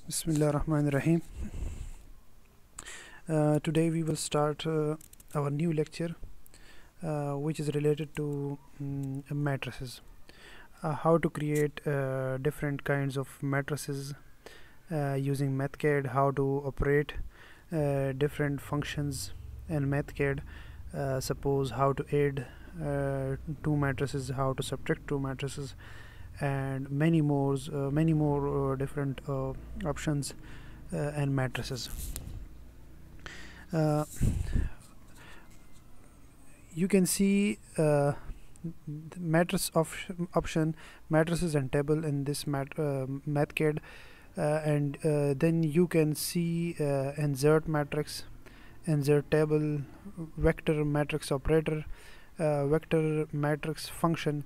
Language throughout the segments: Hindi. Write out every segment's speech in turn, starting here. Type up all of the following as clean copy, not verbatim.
Bismillahirrahmanirrahim. Today we will start our new lecture, which is related to matrices. How to create different kinds of matrices using MathCAD. How to operate different functions in MathCAD. Suppose how to add two matrices, how to subtract two matrices, and many more different options and matrices. Uh, you can see the matrix of option matrices and table in this MathCAD, and then you can see insert matrix, insert table, vector matrix operator, vector matrix function.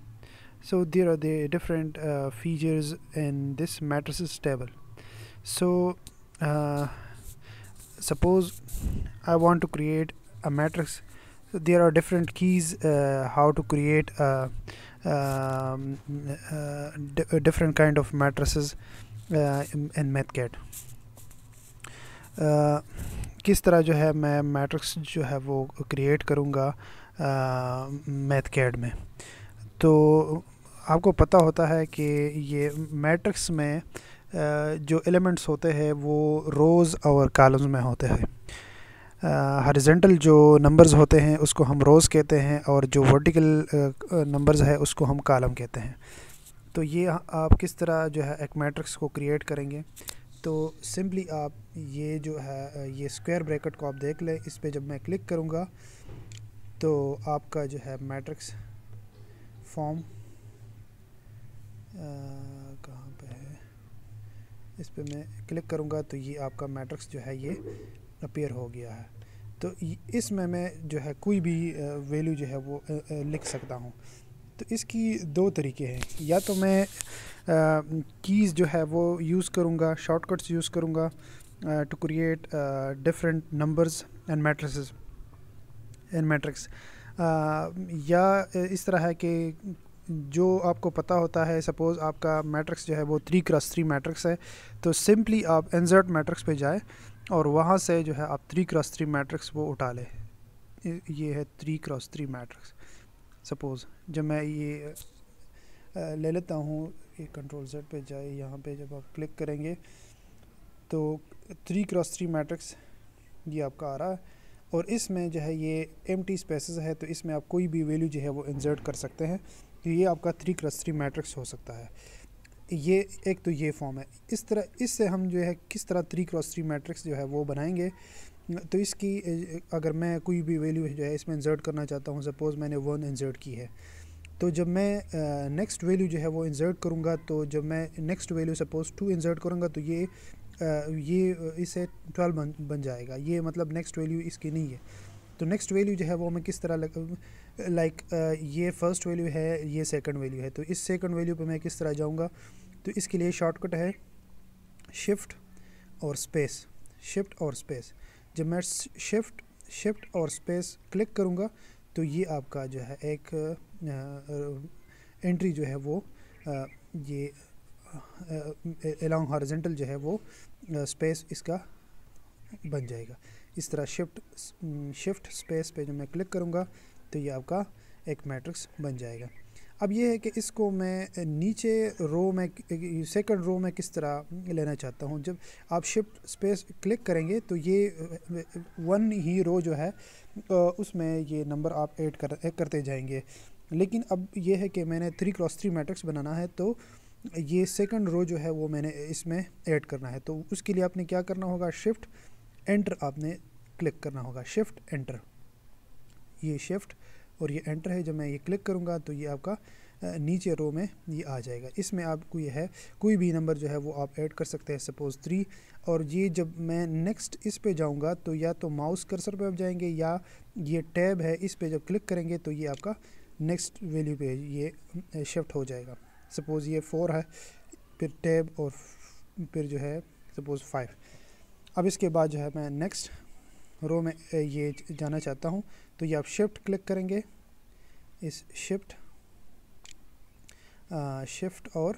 So there are the different features in this matrices table. So suppose I want to create a matrix. So there are different keys how to create different kind of matrices in MathCAD. किस तरह जो है मैं मैट्रिक्स जो है वो क्रिएट करूँगा मैथकैड में। तो आपको पता होता है कि ये मैट्रिक्स में जो एलिमेंट्स होते हैं वो रोज़ और कॉलम्स में होते हैं। हॉरिजॉन्टल जो नंबर्स होते हैं उसको हम रोज़ कहते हैं, और जो वर्टिकल नंबर्स है उसको हम कॉलम कहते हैं। तो ये आप किस तरह जो है एक मैट्रिक्स को क्रिएट करेंगे। तो सिंपली आप ये जो है ये स्क्वायर ब्रैकेट को आप देख लें। इस पे जब मैं क्लिक करूँगा तो आपका जो है मैट्रिक्स फॉर्म कहाँ पे है, इस पे मैं क्लिक करूँगा तो ये आपका मैट्रिक्स जो है ये अपीयर हो गया है। तो इसमें मैं जो है कोई भी वैल्यू जो है वो लिख सकता हूँ। तो इसकी दो तरीके हैं, या तो मैं कीज़ जो है वो यूज़ करूँगा, शॉर्टकट्स यूज़ करूँगा to create different numbers and matrices in matrix, या इस तरह है कि जो आपको पता होता है। सपोज़ आपका मैट्रिक्स जो है वो 3x3 मैट्रिक्स है, तो सिंपली आप इंसर्ट मैट्रिक्स पे जाए और वहाँ से जो है आप 3x3 मैट्रिक्स वो उठा लें। ये है 3x3 मैट्रिक्स। सपोज़ जब मैं ये ले लेता हूँ, ये Ctrl+Z पे जाए, यहाँ पे जब आप क्लिक करेंगे तो 3x3 मैट्रिक्स ये आपका आ रहा है, और इसमें जो है ये एम्प्टी स्पेसेस है, तो इसमें आप कोई भी वैल्यू जो है वो इंसर्ट कर सकते हैं। तो ये आपका 3x3 मैट्रिक्स हो सकता है। ये एक तो ये फॉर्म है। इस तरह इससे हम जो है किस तरह 3x3 मैट्रिक्स जो है वो बनाएंगे। तो इसकी अगर मैं कोई भी वैल्यू जो है इसमें इंसर्ट करना चाहता हूँ, सपोज़ मैंने 1 इंसर्ट की है, तो जब मैं नेक्स्ट वैल्यू जो है वो इंसर्ट करूँगा, तो जब मैं नेक्स्ट वैल्यू सपोज़ 2 इंसर्ट करूँगा तो ये इसे 12 बन जाएगा। ये मतलब नेक्स्ट वैल्यू इसकी नहीं है। तो नेक्स्ट वैल्यू जो है वो मैं किस तरह लाइक ये फर्स्ट वैल्यू है, ये सेकंड वैल्यू है, तो इस सेकंड वैल्यू पे मैं किस तरह जाऊँगा। तो इसके लिए शॉर्टकट है शिफ्ट और स्पेस, शिफ्ट और स्पेस। जब मैं शिफ्ट और स्पेस क्लिक करूँगा तो ये आपका जो है एक एंट्री जो है वो ये अलॉन्ग हॉरिजॉन्टल जो है वो स्पेस इसका बन जाएगा। इस तरह शिफ्ट स्पेस पे जब मैं क्लिक करूँगा तो ये आपका एक मैट्रिक्स बन जाएगा। अब ये है कि इसको मैं नीचे रो में, सेकंड रो में किस तरह लेना चाहता हूँ। जब आप शिफ्ट स्पेस क्लिक करेंगे तो ये वन ही रो जो है उसमें ये नंबर आप ऐड करते जाएंगे। लेकिन अब ये है कि मैंने 3x3 मैट्रिक्स बनाना है, तो ये सेकंड रो जो है वो मैंने इसमें ऐड करना है। तो उसके लिए आपने क्या करना होगा, शिफ्ट एंटर आपने क्लिक करना होगा, शिफ्ट एंटर। ये शिफ्ट और ये एंटर है। जब मैं ये क्लिक करूँगा तो ये आपका नीचे रो में ये आ जाएगा। इसमें आपको ये है कोई भी नंबर जो है वो आप ऐड कर सकते हैं, सपोज़ 3। और ये जब मैं नेक्स्ट इस पे जाऊँगा तो या तो माउस कर्सर पे आप जाएंगे, या ये टैब है इस पे जब क्लिक करेंगे तो ये आपका नेक्स्ट वैल्यू पे ये शिफ्ट हो जाएगा। सपोज़ ये 4 है, फिर टैब और फिर जो है सपोज़ 5। अब इसके बाद जो है मैं नेक्स्ट रो में ये जाना चाहता हूँ, तो ये आप शिफ्ट क्लिक करेंगे, इस शिफ्ट और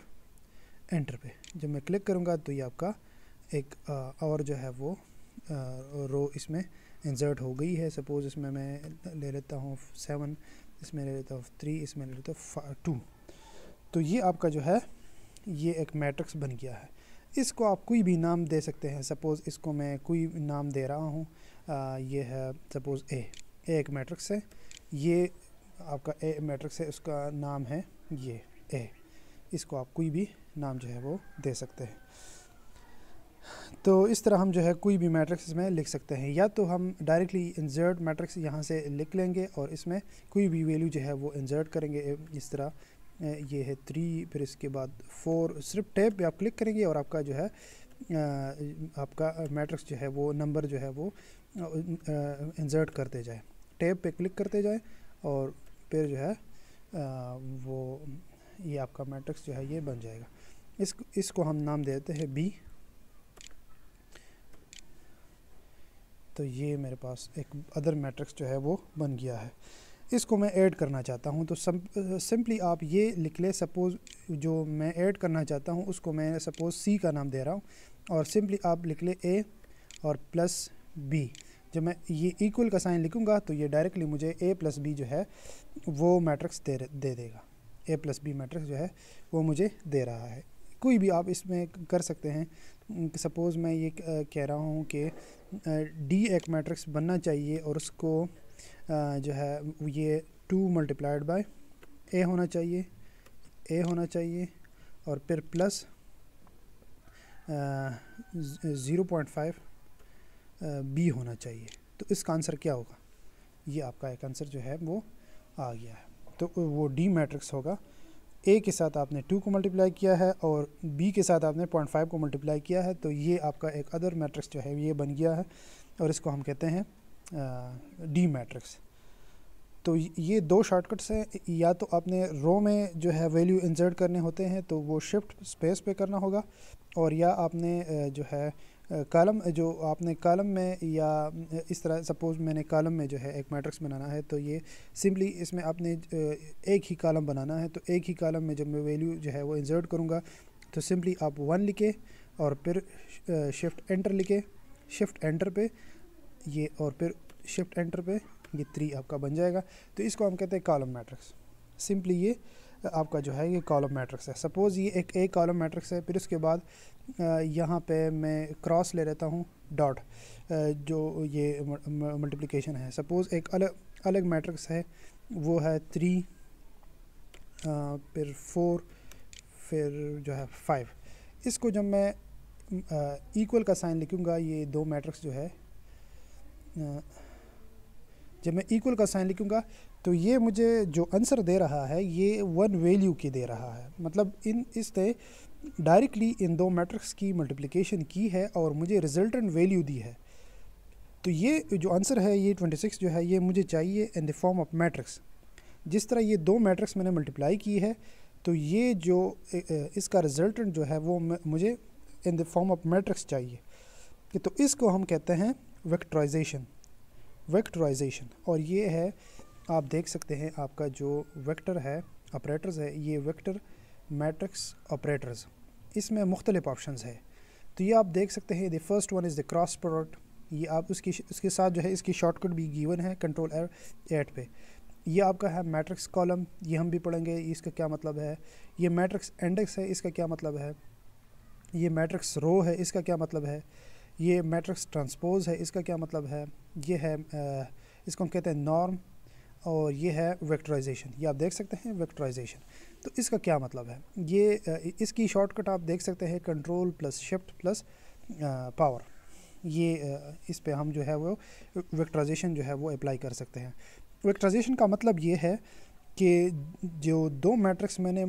एंटर पे जब मैं क्लिक करूँगा तो ये आपका एक और जो है वो रो इसमें इंसर्ट हो गई है। सपोज़ इसमें मैं ले लेता हूँ 7, इसमें ले लेता हूँ 3, इसमें ले लेता हूँ 2। तो ये आपका जो है ये एक मैट्रिक्स बन गया है। इसको आप कोई भी नाम दे सकते हैं। सपोज़ इसको मैं कोई नाम दे रहा हूँ, ये है सपोज़ ए एक मैट्रिक्स है, ये आपका ए मैट्रिक्स है, उसका नाम है ये ए। इसको आप कोई भी नाम जो है वो दे सकते हैं। तो इस तरह हम जो है कोई भी मैट्रिक्स में लिख सकते हैं, या तो हम डायरेक्टली इंसर्ट मैट्रिक्स यहाँ से लिख लेंगे और इसमें कोई भी वैल्यू जो है वो इंसर्ट करेंगे। इस तरह ये है 3, फिर इसके बाद 4, सिर्फ टैब पे आप क्लिक करेंगे और आपका जो है आपका मैट्रिक्स जो है वो नंबर जो है वो इंसर्ट करते जाए। टैब पे क्लिक करते जाए और फिर जो है वो ये आपका मैट्रिक्स जो है ये बन जाएगा। इसको हम नाम देते हैं बी। तो ये मेरे पास एक अदर मैट्रिक्स जो है वो बन गया है। इसको मैं ऐड करना चाहता हूँ तो सिंपली आप ये लिख ले। सपोज़ जो मैं ऐड करना चाहता हूँ उसको मैं सपोज़ सी का नाम दे रहा हूँ, और सिंपली आप लिख ले ए और प्लस बी। जब मैं ये इक्वल का साइन लिखूँगा तो ये डायरेक्टली मुझे ए प्लस बी जो है वो मैट्रिक्स दे देगा। ए प्लस बी मैट्रिक्स जो है वो मुझे दे रहा है। कोई भी आप इसमें कर सकते हैं। सपोज़ मैं ये कह रहा हूँ कि डी एक मैट्रिक्स बनना चाहिए और उसको जो है ये 2 मल्टीप्लाइड बाय ए होना चाहिए, ए होना चाहिए, और फिर प्लस 0.5 बी होना चाहिए। तो इसका आंसर क्या होगा? ये आपका एक आंसर जो है वो आ गया है। तो वो डी मैट्रिक्स होगा। ए के साथ आपने 2 को मल्टीप्लाई किया है और बी के साथ आपने 0.5 को मल्टीप्लाई किया है, तो ये आपका एक अदर मैट्रिक्स जो है ये बन गया है और इसको हम कहते हैं डी मैट्रिक्स। तो ये 2 शॉर्टकट्स हैं। या तो आपने रो में जो है वैल्यू इंसर्ट करने होते हैं तो वो शिफ्ट स्पेस पे करना होगा, और या आपने जो है कॉलम जो आपने कॉलम में, या इस तरह सपोज़ मैंने कॉलम में जो है एक मैट्रिक्स बनाना है तो ये सिंपली इसमें आपने एक ही कॉलम बनाना है। तो एक ही कॉलम में जब मैं वैल्यू जो है वो इंसर्ट करूँगा तो सिंपली आप 1 लिखे और फिर शिफ्ट एंटर लिखे, शिफ्ट एंटर पे ये, और फिर शिफ्ट एंटर पे ये 3 आपका बन जाएगा। तो इसको हम कहते हैं कॉलम मैट्रिक्स। सिंपली ये आपका जो है ये कॉलम मैट्रिक्स है। सपोज़ ये एक कॉलम मैट्रिक्स है, फिर उसके बाद यहाँ पे मैं क्रॉस ले लेता हूँ डॉट, जो ये मल्टीप्लिकेशन है। सपोज़ एक अलग मैट्रिक्स है, वो है 3 फिर 4 फिर जो है 5। इसको जब मैं इक्वल का साइन लिखूँगा, ये 2 मैट्रिक्स जो है जब मैं इक्वल का साइन लिखूँगा तो ये मुझे जो आंसर दे रहा है ये 1 वैल्यू की दे रहा है। मतलब इसने डायरेक्टली इन 2 मैट्रिक्स की मल्टीप्लिकेशन की है और मुझे रिजल्टेंट वैल्यू दी है। तो ये जो आंसर है ये 26 जो है ये मुझे चाहिए in the form of matrix. जिस तरह ये 2 मैट्रिक्स मैंने मल्टीप्लाई की है तो ये जो इसका रिजल्टेंट जो है वो मुझे in the form of matrix चाहिए। तो इसको हम कहते हैं वेक्टराइजेशन। और ये है, आप देख सकते हैं आपका जो वेक्टर है ऑपरेटर्स है, ये वेक्टर मैट्रिक्स ऑपरेटर्स, इसमें मुख्तलिफ ऑप्शंस है। तो ये आप देख सकते हैं the first one is the cross product. ये आप उसके साथ जो है इसकी शॉर्टकट भी गिवन है Ctrl+8 पे। ये आपका है मैट्रिक्स कॉलम, ये हम भी पढ़ेंगे इसका क्या मतलब है। ये मैट्रिक्स इंडेक्स है, इसका क्या मतलब है। ये मैट्रिक्स रो है, इसका क्या मतलब है। ये मैट्रिक्स ट्रांसपोज है, इसका क्या मतलब है। ये है इसको हम कहते हैं नॉर्म, और ये है वेक्टराइजेशन। ये आप देख सकते हैं वेक्टराइजेशन। तो इसका क्या मतलब है, ये इसकी शॉर्टकट आप देख सकते हैं Ctrl+Shift+ पावर। ये इस पे हम जो है वो वेक्टराइजेशन जो है वो अप्लाई कर सकते हैं। वेक्टराइजेशन का मतलब ये है कि जो 2 मैट्रिक्स मैंने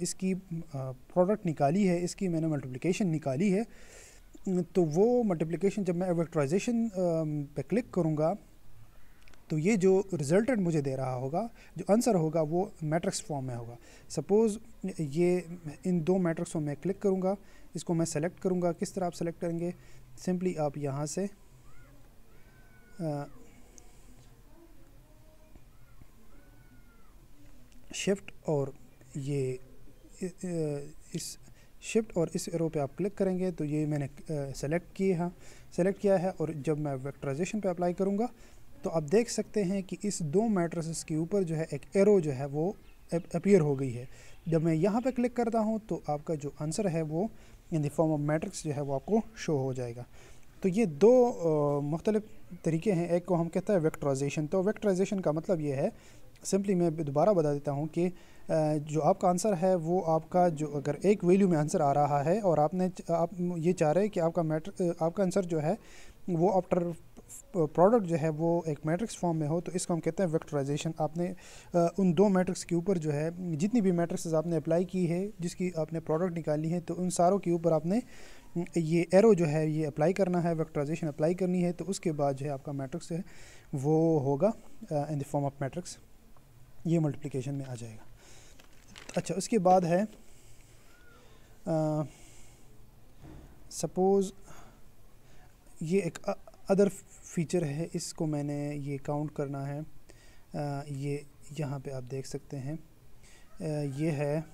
इसकी प्रोडक्ट निकाली है, इसकी मैंने मल्टीप्लिकेशन निकाली है, तो वो मल्टीप्लिकेशन जब मैं वेक्टराइजेशन पे क्लिक करूँगा तो ये जो रिजल्टेंट मुझे दे रहा होगा, जो आंसर होगा वो मैट्रिक्स फॉर्म में होगा। सपोज़ ये इन 2 मैट्रिक्सों में क्लिक करूँगा, इसको मैं सेलेक्ट करूँगा। किस तरह आप सेलेक्ट करेंगे, सिंपली आप यहाँ से शिफ्ट और ये इस शिफ्ट और इस एरो पे आप क्लिक करेंगे तो ये मैंने सेलेक्ट किया है। और जब मैं वेक्टराइजेशन पे अप्लाई करूँगा तो आप देख सकते हैं कि इस दो मैट्रिसेस के ऊपर जो है एक एरो जो है वो अपीयर हो गई है। जब मैं यहाँ पे क्लिक करता हूँ तो आपका जो आंसर है वो in the form of matrix जो है वो आपको शो हो जाएगा। तो ये दो मुख्तलिफ तरीके हैं। एक को हम कहते हैं वेक्टराइजेशन। तो वेक्टराइजेशन का मतलब ये है, सिंपली मैं दोबारा बता देता हूँ कि जो आपका आंसर है वो आपका जो अगर एक वैल्यू में आंसर आ रहा है और आप ये चाह रहे हैं कि आपका आंसर जो है वो आफ्टर प्रोडक्ट जो है वो एक मैट्रिक्स फॉर्म में हो, तो इसको हम कहते हैं वेक्टराइजेशन। आपने उन दो मैट्रिक्स के ऊपर जो है जितनी भी मैट्रिक्स आपने अप्लाई की है, जिसकी आपने प्रोडक्ट निकाली है, तो उन सारों के ऊपर आपने ये एरो जो है ये अप्लाई करना है, वेक्टराइजेशन अप्लाई करनी है। तो उसके बाद जो है आपका मैट्रिक्स है वो होगा in the form of matrix, ये मल्टीप्लिकेशन में आ जाएगा। अच्छा, उसके बाद है सपोज़ ये एक अदर फीचर है, इसको मैंने ये काउंट करना है। ये यहाँ पे आप देख सकते हैं, ये है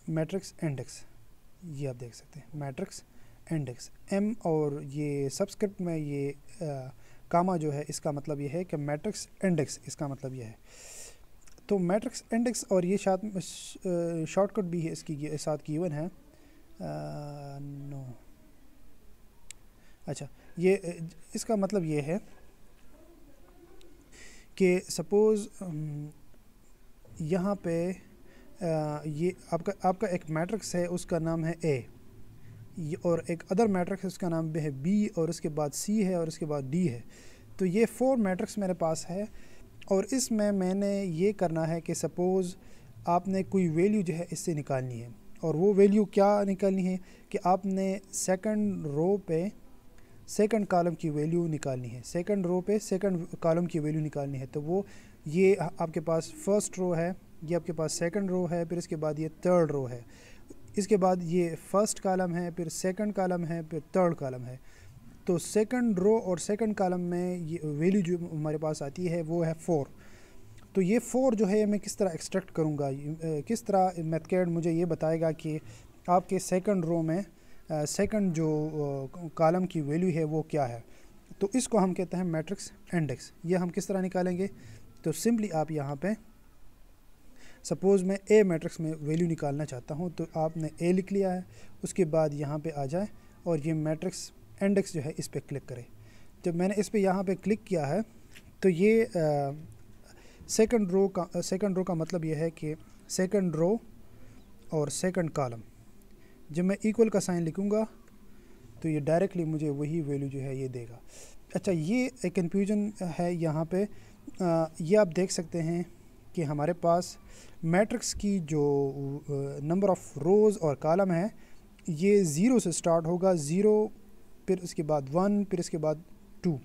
मैट्रिक्स इंडेक्स। ये आप देख सकते हैं मैट्रिक्स इंडेक्स एम, और ये सबस्क्रिप्ट में ये कामा जो है इसका मतलब ये है कि मैट्रिक्स इंडेक्स, इसका मतलब ये है। तो मैट्रिक्स इंडेक्स और ये शॉर्टकट भी है इसकी साथ गिवन है। नो अच्छा, ये इसका मतलब ये है कि सपोज़ यहाँ पे ये आपका एक मैट्रिक्स है, उसका नाम है ए, और एक अदर मैट्रिक्स है उसका नाम है बी, और उसके बाद सी है, और उसके बाद डी है। तो ये 4 मैट्रिक्स मेरे पास है, और इसमें मैंने ये करना है कि सपोज़ आपने कोई वैल्यू जो है इससे निकालनी है, और वो वैल्यू क्या निकालनी है कि आपने सेकंड रो पे सेकंड कॉलम की वैल्यू निकालनी है, सेकंड रो पे सेकंड कॉलम की वैल्यू निकालनी है। तो वो ये आपके पास फर्स्ट रो है, ये आपके पास सेकंड रो है, फिर इसके बाद ये थर्ड रो है, इसके बाद ये फर्स्ट कॉलम है, फिर सेकंड कॉलम है, फिर थर्ड कॉलम है। तो सेकंड रो और सेकंड कॉलम में ये वैल्यू जो हमारे पास आती है वो है 4। तो ये 4 जो है मैं किस तरह एक्सट्रैक्ट करूँगा, किस तरह मेथड मुझे ये बताएगा कि आपके सेकंड रो में सेकंड जो कॉलम की वैल्यू है वो क्या है। तो इसको हम कहते हैं मैट्रिक्स इंडेक्स। ये हम किस तरह निकालेंगे, तो सिंपली आप यहाँ पे सपोज़ मैं ए मैट्रिक्स में वैल्यू निकालना चाहता हूँ, तो आपने ए लिख लिया है, उसके बाद यहाँ पे आ जाए और ये मैट्रिक्स इंडेक्स जो है इस पर क्लिक करें। जब मैंने इस पर यहाँ पे क्लिक किया है तो ये सेकंड रो का मतलब ये है कि सेकंड रो और सेकंड कॉलम, जब मैं इक्वल का साइन लिखूँगा तो ये डायरेक्टली मुझे वही वैल्यू जो है ये देगा। अच्छा, ये एक कन्फ्यूजन है यहाँ पे। ये आप देख सकते हैं कि हमारे पास मैट्रिक्स की जो नंबर ऑफ़ रोज़ और कॉलम है ये 0 से स्टार्ट होगा, 0, फिर उसके बाद 1, फिर इसके बाद 2।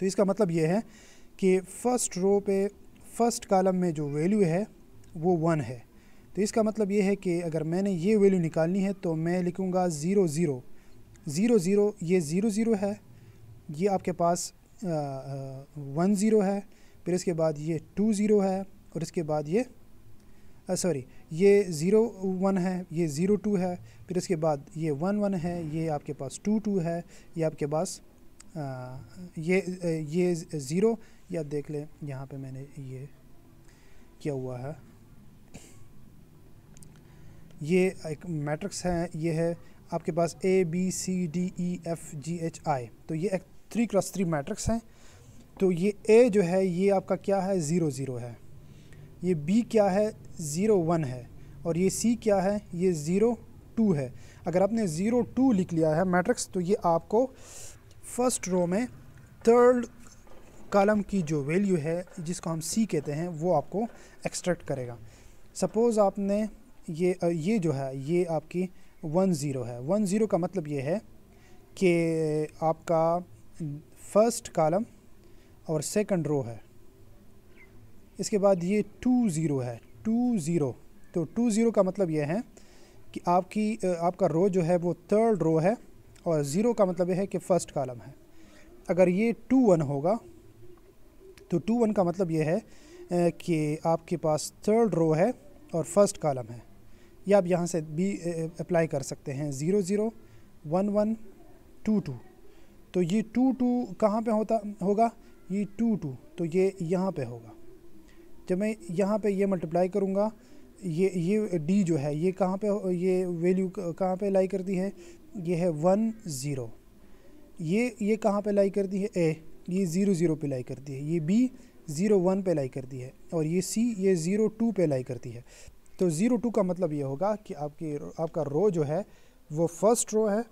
तो इसका मतलब ये है कि फ़र्स्ट रो पे फर्स्ट कॉलम में जो वैल्यू है वो 1 है। तो इसका मतलब ये है कि अगर मैंने ये वैल्यू निकालनी है तो मैं लिखूँगा 0 0 0 0, ये 0 0 है, ये आपके पास 1 0 है, फिर इसके बाद ये 2 0 है, और इसके बाद ये ये 0 1 है, ये 0 2 है, फिर इसके बाद ये 1 1 है, ये आपके पास 2 2 है, ये आपके पास ये 0, ये आप देख लें यहाँ पे मैंने ये किया हुआ है। ये एक मैट्रिक्स है, ये है आपके पास A B C D E F G H I। तो ये एक 3x3 मैट्रिक्स है। तो ये A जो है ये आपका क्या है, 0 0 है, ये B क्या है, 0 1 है, और ये C क्या है, ये 0 2 है। अगर आपने 0 2 लिख लिया है मैट्रिक्स, तो ये आपको फर्स्ट रो में थर्ड कॉलम की जो वैल्यू है जिसको हम C कहते हैं वो आपको एक्सट्रैक्ट करेगा। सपोज़ आपने ये जो है ये आपकी 1 0 है। 1 0 का मतलब ये है कि आपका फर्स्ट कॉलम और सेकंड रो है, इसके बाद ये 2 0 है, 2 0। तो 2 0 का मतलब ये है कि आपका रो जो है वो थर्ड रो है, और 0 का मतलब ये है कि फ़र्स्ट कॉलम है। अगर ये 2 1 होगा तो 2 1 का मतलब ये है कि आपके पास थर्ड रो है और फर्स्ट कॉलम है। या आप यहाँ से भी अप्लाई कर सकते हैं 0 0 1 1 2 2। तो ये 2 2 कहाँ पे होगा, ये 2 2 तो ये यहाँ पे होगा। जब मैं यहाँ पे ये मल्टीप्लाई करूँगा, ये डी जो है ये कहाँ पे, ये वैल्यू कहाँ पे लाई करती है, ये है 1 0। ये कहाँ पे लाई करती है, ए ये 0 0 पे लाई करती है, ये बी 0 1 पे लाई करती है, और ये सी ये 0 2 पे लाई करती है। तो 0 2 का मतलब ये होगा कि आपका रो जो है वो फर्स्ट रो है,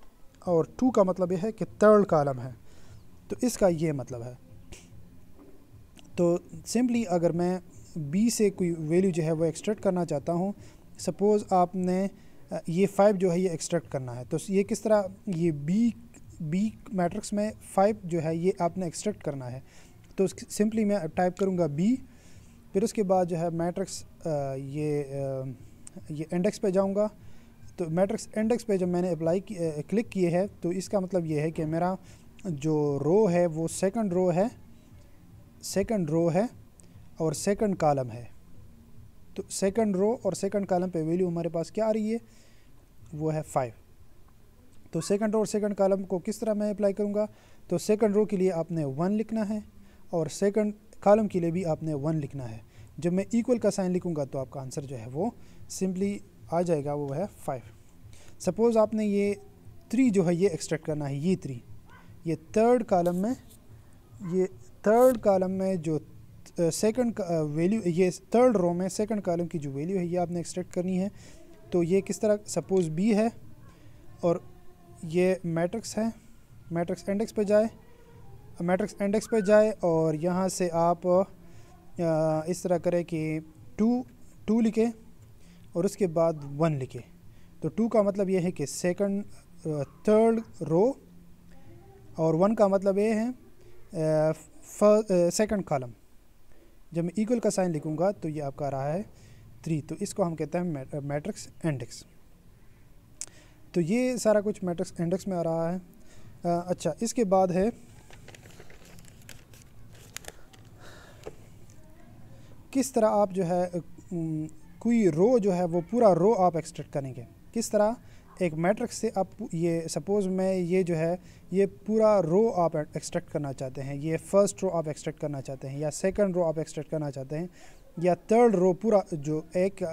और 2 का मतलब ये है कि थर्ड कॉलम है। तो इसका ये मतलब है। तो सिंपली अगर मैं बी से कोई वैल्यू जो है वो एक्सट्रैक्ट करना चाहता हूँ, सपोज़ आपने ये 5 जो है ये एक्सट्रैक्ट करना है, तो ये किस तरह, ये बी मैट्रिक्स में 5 जो है ये आपने एक्सट्रैक्ट करना है। तो सिंपली मैं टाइप करूँगा बी, फिर उसके बाद जो है मैट्रिक्स ये इंडेक्स पे जाऊँगा। तो मैट्रिक्स इंडेक्स पे जब मैंने क्लिक किए है, तो इसका मतलब ये है कि मेरा जो रो है वो सेकंड रो है और सेकंड कॉलम है। तो सेकंड रो और सेकंड कॉलम पे वैल्यू हमारे पास क्या आ रही है, वो है 5। तो सेकंड रो और सेकंड कॉलम को किस तरह मैं अप्लाई करूँगा, तो सेकंड रो के लिए आपने 1 लिखना है और सेकंड कॉलम के लिए भी आपने 1 लिखना है। जब मैं इक्वल का साइन लिखूँगा तो आपका आंसर जो है वो सिंपली आ जाएगा, वो है 5। सपोज़ आपने ये 3 जो है ये एक्सट्रैक्ट करना है, ये 3 ये थर्ड कॉलम में जो सेकंड वैल्यू, ये थर्ड रो में सेकंड कॉलम की जो वैल्यू है ये आपने एक्सट्रैक्ट करनी है। तो ये किस तरह, सपोज़ बी है और ये मैट्रिक्स है, मैट्रिक्स इंडेक्स पे जाए और यहाँ से आप इस तरह करें कि 2 लिखे और उसके बाद 1 लिखे। तो 2 का मतलब ये है कि थर्ड रो, और 1 का मतलब ये है सेकंड कॉलम। जब मैं इक्वल का साइन लिखूँगा तो ये आपका आ रहा है 3। तो इसको हम कहते हैं मैट्रिक्स इंडेक्स। तो ये सारा कुछ मैट्रिक्स इंडेक्स में आ रहा है। अच्छा, इसके बाद है किस तरह आप जो है कोई रो जो है वो पूरा रो आप एक्सट्रैक्ट करेंगे। किस तरह, एक मैट्रिक्स से आप ये सपोज़ मैं ये जो है ये पूरा रो आप एक्सट्रैक्ट करना चाहते हैं, ये फर्स्ट रो आप एक्सट्रैक्ट करना चाहते हैं, या सेकंड रो आप एक्सट्रैक्ट करना चाहते हैं, या थर्ड रो पूरा जो एक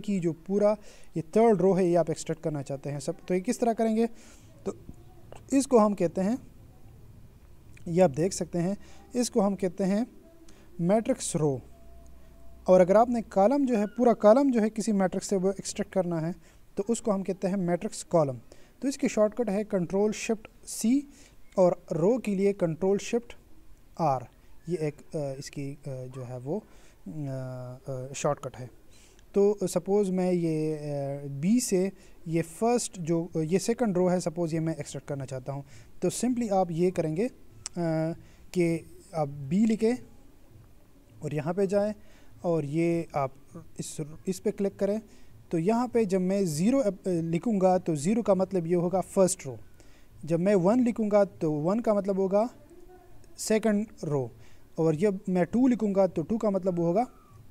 ही जो पूरा ये थर्ड रो है ये आप एक्सट्रैक्ट करना चाहते हैं सब। तो ये किस तरह करेंगे, तो इसको हम कहते हैं, ये आप देख सकते हैं, इसको हम कहते हैं मैट्रिक्स रो। और अगर आपने कॉलम जो है पूरा कॉलम जो है किसी मैट्रिक्स से वो एक्सट्रैक्ट करना है तो उसको हम कहते हैं मैट्रिक्स कॉलम। तो इसकी शॉर्टकट है कंट्रोल शिफ्ट सी, और रो के लिए कंट्रोल शिफ्ट आर। ये एक इसकी जो है वो शॉर्टकट है। तो सपोज़ मैं ये बी से ये फर्स्ट जो ये सेकंड रो है, सपोज़ ये मैं एक्सट्रैक्ट करना चाहता हूँ, तो सिंपली आप ये करेंगे कि आप बी लिखें और यहाँ पे जाएं और ये आप इस पे क्लिक करें। तो यहाँ पे जब मैं 0 लिखूँगा तो 0 का मतलब ये होगा फर्स्ट रो। जब मैं 1 लिखूँगा तो 1 का मतलब होगा सेकंड रो, और जब मैं 2 लिखूँगा तो 2 का मतलब वो होगा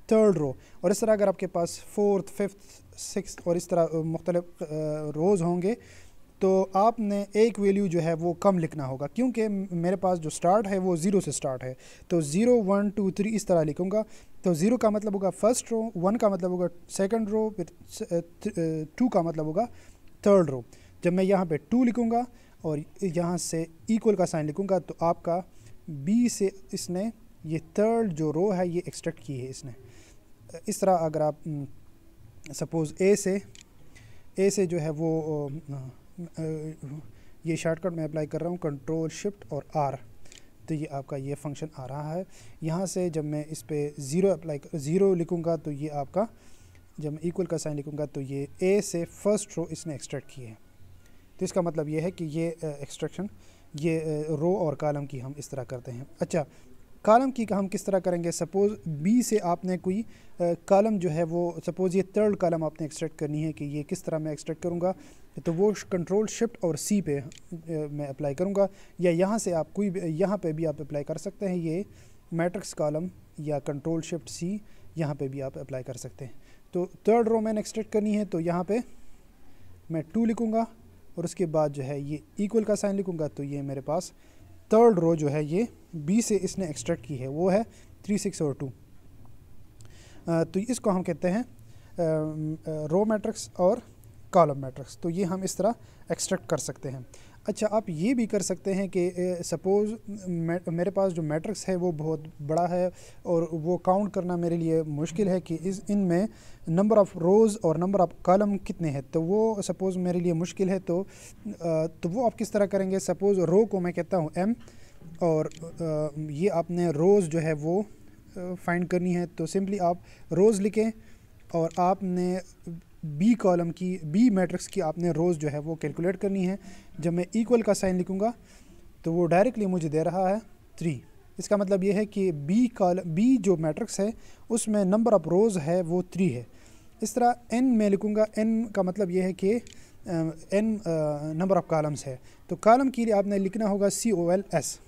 थर्ड रो। और इस तरह अगर आपके पास 4th 5th 6th और इस तरह मुख्तलिफ रोज़ होंगे तो आपने एक वैल्यू जो है वो कम लिखना होगा, क्योंकि मेरे पास जो स्टार्ट है वो 0 से स्टार्ट है। तो 0 1 2 3 इस तरह लिखूँगा। तो 0 का मतलब होगा फर्स्ट रो, 1 का मतलब होगा सेकंड रो, फिर 2 का मतलब होगा थर्ड रो। जब मैं यहाँ पे 2 लिखूँगा और यहाँ से इक्वल का साइन लिखूँगा तो आपका बी से इसने ये थर्ड जो रो है ये एक्सट्रैक्ट की है इसने। इस तरह अगर आप सपोज़ ए से जो है वो ये शॉर्टकट मैं अप्लाई कर रहा हूँ कंट्रोल शिफ्ट और आर, तो ये आपका ये फंक्शन आ रहा है। यहाँ से जब मैं इस पे 0 लिखूँगा तो ये आपका, जब मैं इक्वल का साइन लिखूँगा तो ये ए से फर्स्ट रो इसने एक्सट्रैक्ट की है। तो इसका मतलब ये है कि ये एक्सट्रैक्शन ये रो और कॉलम की हम इस तरह करते हैं। अच्छा, कॉलम की हम किस तरह करेंगे, सपोज़ बी से आपने कोई कॉलम जो है वो सपोज़ ये थर्ड कॉलम आपने एक्सट्रैक्ट करनी है, कि ये किस तरह मैं एक्सट्रैक्ट करूँगा, तो वो कंट्रोल शिफ्ट और सी पे मैं अप्लाई करूँगा, या यहाँ से आप कोई यहाँ पे भी आप अप्लाई कर सकते हैं, ये मैट्रिक्स कॉलम या कंट्रोल शिफ्ट सी यहाँ पे भी आप अप्लाई कर सकते हैं। तो थर्ड रो मैंने एक्सट्रैक्ट करनी है, तो यहाँ पे मैं 2 लिखूँगा और उसके बाद जो है ये इक्वल का साइन लिखूँगा, तो ये मेरे पास थर्ड रो जो है ये बी से इसने एक्सट्रैक्ट की है, वो है 3, 6 और 2। तो इसको हम कहते हैं रो मैट्रिक्स और कॉलम मैट्रिक्स। तो ये हम इस तरह एक्सट्रैक्ट कर सकते हैं। अच्छा, आप ये भी कर सकते हैं कि सपोज़ मेरे पास जो मैट्रिक्स है वो बहुत बड़ा है और वो काउंट करना मेरे लिए मुश्किल है कि इनमें नंबर ऑफ़ रोज़ और नंबर ऑफ़ कॉलम कितने हैं। तो वो सपोज़ मेरे लिए मुश्किल है, तो वो आप किस तरह करेंगे। सपोज़ रो को मैं कहता हूँ m, और ये आपने रोज़ जो है वो फाइंड करनी है। तो सिंपली आप रोज़ लिखें और आपने बी कॉलम की, बी मैट्रिक्स की आपने रोज़ जो है वो कैलकुलेट करनी है। जब मैं इक्वल का साइन लिखूँगा तो वो डायरेक्टली मुझे दे रहा है 3। इसका मतलब ये है कि बी जो मैट्रिक्स है उसमें नंबर ऑफ़ रोज़ है वो 3 है। इस तरह n मैं लिखूँगा, n का मतलब ये है कि n नंबर ऑफ़ कॉलम्स है। तो कॉलम के लिए आपने लिखना होगा COLS,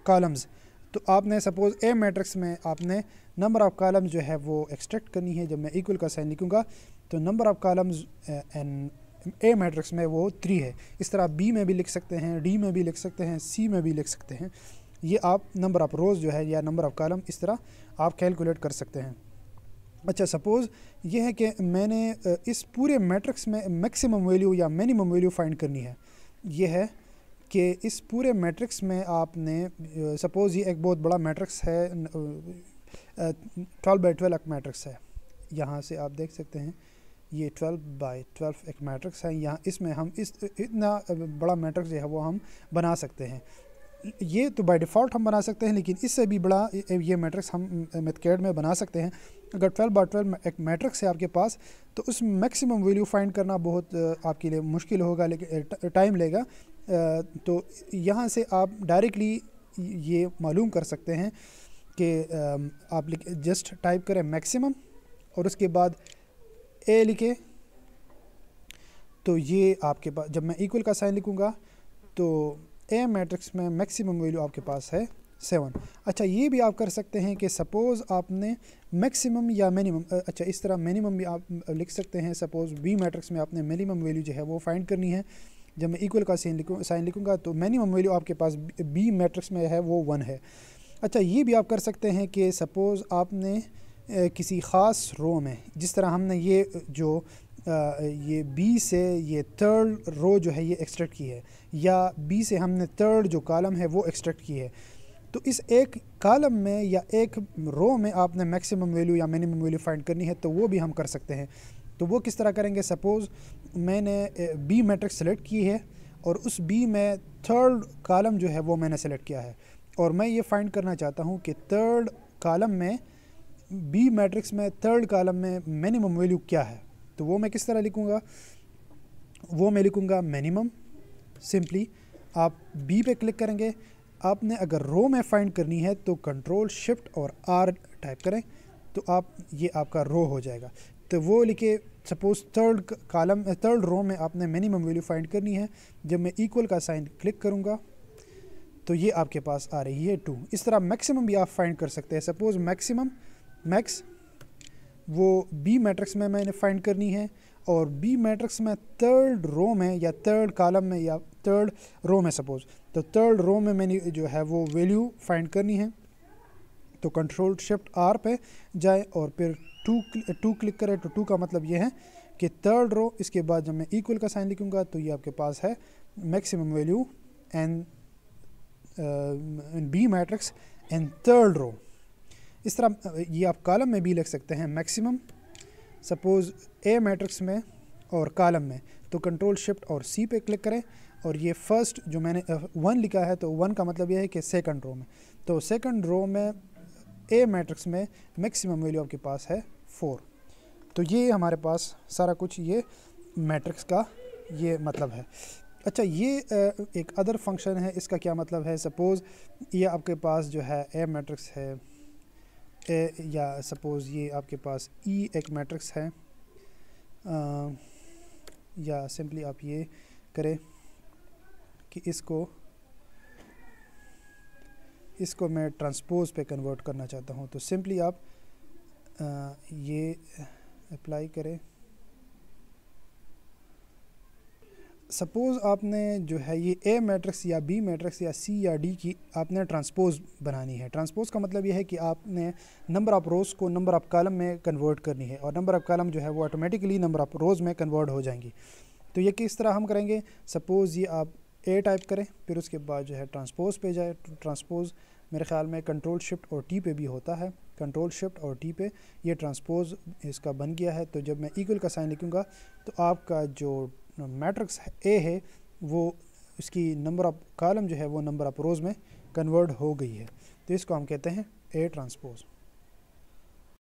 कॉलम्स। तो आपने सपोज़ ए मैट्रिक्स में आपने नंबर ऑफ़ कॉलम्स जो है वो एक्सट्रैक्ट करनी है। जब मैं इक्वल का साइन लिखूँगा तो number of columns A matrix में वो 3 है। इस तरह बी में भी लिख सकते हैं, डी में भी लिख सकते हैं, सी में भी लिख सकते हैं। ये आप नंबर ऑफ़ रोज़ जो है या नंबर ऑफ़ कॉलम इस तरह आप कैलकुलेट कर सकते हैं। अच्छा, सपोज़ ये है कि मैंने इस पूरे मैट्रिक्स में मैक्सिमम वैल्यू या मिनिमम वैल्यू फाइंड करनी है। ये है कि इस पूरे मैट्रिक्स में आपने सपोज़ ये एक बहुत बड़ा मैट्रिक्स है, 12 बाई 12 एक मैट्रिक्स है। यहाँ से आप देख सकते हैं ये 12 बाई 12 एक मैट्रिक्स है। यहाँ इसमें हम इतना बड़ा मैट्रिक्स जो है वो हम बना सकते हैं। ये तो बाय डिफ़ॉल्ट हम बना सकते हैं, लेकिन इससे भी बड़ा ये मैट्रिक्स हम मैथकैड में बना सकते हैं। अगर 12 बाई 12 एक मैट्रिक्स है आपके पास, तो उस मैक्सिमम वैल्यू फाइंड करना बहुत आपके लिए मुश्किल होगा, लेकिन टाइम लेगा। तो यहाँ से आप डायरेक्टली ये मालूम कर सकते हैं कि आप जस्ट टाइप करें मैक्सिमम और उसके बाद ए लिखे, तो ये आपके पास, जब मैं इक्वल का साइन लिखूँगा तो ए मैट्रिक्स में मैक्सिमम वैल्यू आपके पास है 7। अच्छा, ये भी आप कर सकते हैं कि सपोज़ आपने मैक्सिमम या मिनिमम, अच्छा इस तरह मिनिमम भी आप लिख सकते हैं। सपोज़ बी मैट्रिक्स में आपने मिनिमम वैल्यू जो है वो फाइंड करनी है। जब मैं इक्वल का साइन लिखूँगा तो मिनिमम वैल्यू आपके पास बी मैट्रिक्स में है वो 1 है। अच्छा, ये भी आप कर सकते हैं कि सपोज़ आपने किसी ख़ास रो में, जिस तरह हमने ये जो ये बी से ये थर्ड रो जो है ये एक्सट्रैक्ट की है, या बी से हमने थर्ड जो कॉलम है वो एक्सट्रैक्ट की है, तो इस एक कॉलम में या एक रो में आपने मैक्सिमम वैल्यू या मिनिमम वैल्यू फाइंड करनी है, तो वो भी हम कर सकते हैं। तो वो किस तरह करेंगे। सपोज़ मैंने बी मैट्रिक्स सेलेक्ट की है और उस बी में थर्ड कॉलम जो है वो मैंने सेलेक्ट किया है, और मैं ये फाइंड करना चाहता हूँ कि थर्ड कॉलम में, बी मैट्रिक्स में थर्ड कॉलम में मिनिमम वैल्यू क्या है। तो वो मैं किस तरह लिखूँगा, वो मैं लिखूँगा मिनिमम। सिंपली आप बी पे क्लिक करेंगे। आपने अगर रो में फाइंड करनी है तो कंट्रोल शिफ्ट और आर टाइप करें, तो आप ये आपका रो हो जाएगा। तो वो लिखे, सपोज़ थर्ड रो में आपने मिनिमम वैल्यू फाइंड करनी है। जब मैं इक्वल का साइन क्लिक करूँगा तो ये आपके पास आ रही है 2। इस तरह मैक्सिमम भी आप फाइंड कर सकते हैं। सपोज़ मैक्स वो बी मैट्रिक्स में मैंने फाइंड करनी है, और बी मैट्रिक्स में थर्ड रो में या थर्ड कॉलम में या थर्ड रो में, सपोज़ तो थर्ड रो में मैंने जो है वो वैल्यू फाइंड करनी है। तो कंट्रोल शिफ्ट आर पे जाए और फिर 2 क्लिक करें। तो 2 का मतलब ये है कि थर्ड रो। इसके बाद जब मैं इक्वल का साइन लिखूँगा तो ये आपके पास है maximum value and B matrix and third row. इस तरह ये आप कॉलम में भी लिख सकते हैं मैक्सिमम, सपोज़ ए मैट्रिक्स में और कॉलम में। तो कंट्रोल शिफ्ट और सी पे क्लिक करें, और ये फर्स्ट जो मैंने 1 लिखा है, तो 1 का मतलब ये है कि सेकंड रो में। तो सेकंड रो में ए मैट्रिक्स में मैक्सिमम वैल्यू आपके पास है 4। तो ये हमारे पास सारा कुछ ये मैट्रिक्स का ये मतलब है। अच्छा, ये एक अदर फंक्शन है। इसका क्या मतलब है। सपोज़ ये आपके पास जो है ए मैट्रिक्स है, या सपोज़ ये आपके पास ई एक मैट्रिक्स है, या सिंपली आप ये करें कि इसको मैं ट्रांसपोज पे कन्वर्ट करना चाहता हूँ। तो सिंपली आप ये अप्लाई करें। सपोज़ आपने जो है ये ए मैट्रिक्स या बी मैट्रिक्स या सी या डी की आपने ट्रांसपोज बनानी है। ट्रांसपोज का मतलब ये है कि आपने नंबर ऑफ़ रोज़ को नंबर ऑफ़ कॉलम में कन्वर्ट करनी है, और नंबर ऑफ़ कॉलम जो है वो ऑटोमेटिकली नंबर ऑफ़ रोज़ में कन्वर्ट हो जाएंगी। तो ये किस तरह हम करेंगे? सपोज़ ये आप ए टाइप करें, फिर उसके बाद जो है ट्रांसपोज पे जाए। ट्रांसपोज मेरे ख़्याल में कंट्रोल शिफ्ट और टी पे भी होता है, कंट्रोल शिफ्ट और टी पे ये ट्रांसपोज इसका बन गया है। तो जब मैं इक्वल का साइन लिखूँगा तो आपका जो मैट्रिक्स ए है वो उसकी नंबर ऑफ़ कॉलम जो है वो नंबर ऑफ़ रोज़ में कन्वर्ट हो गई है। तो इसको हम कहते हैं ए ट्रांसपोज।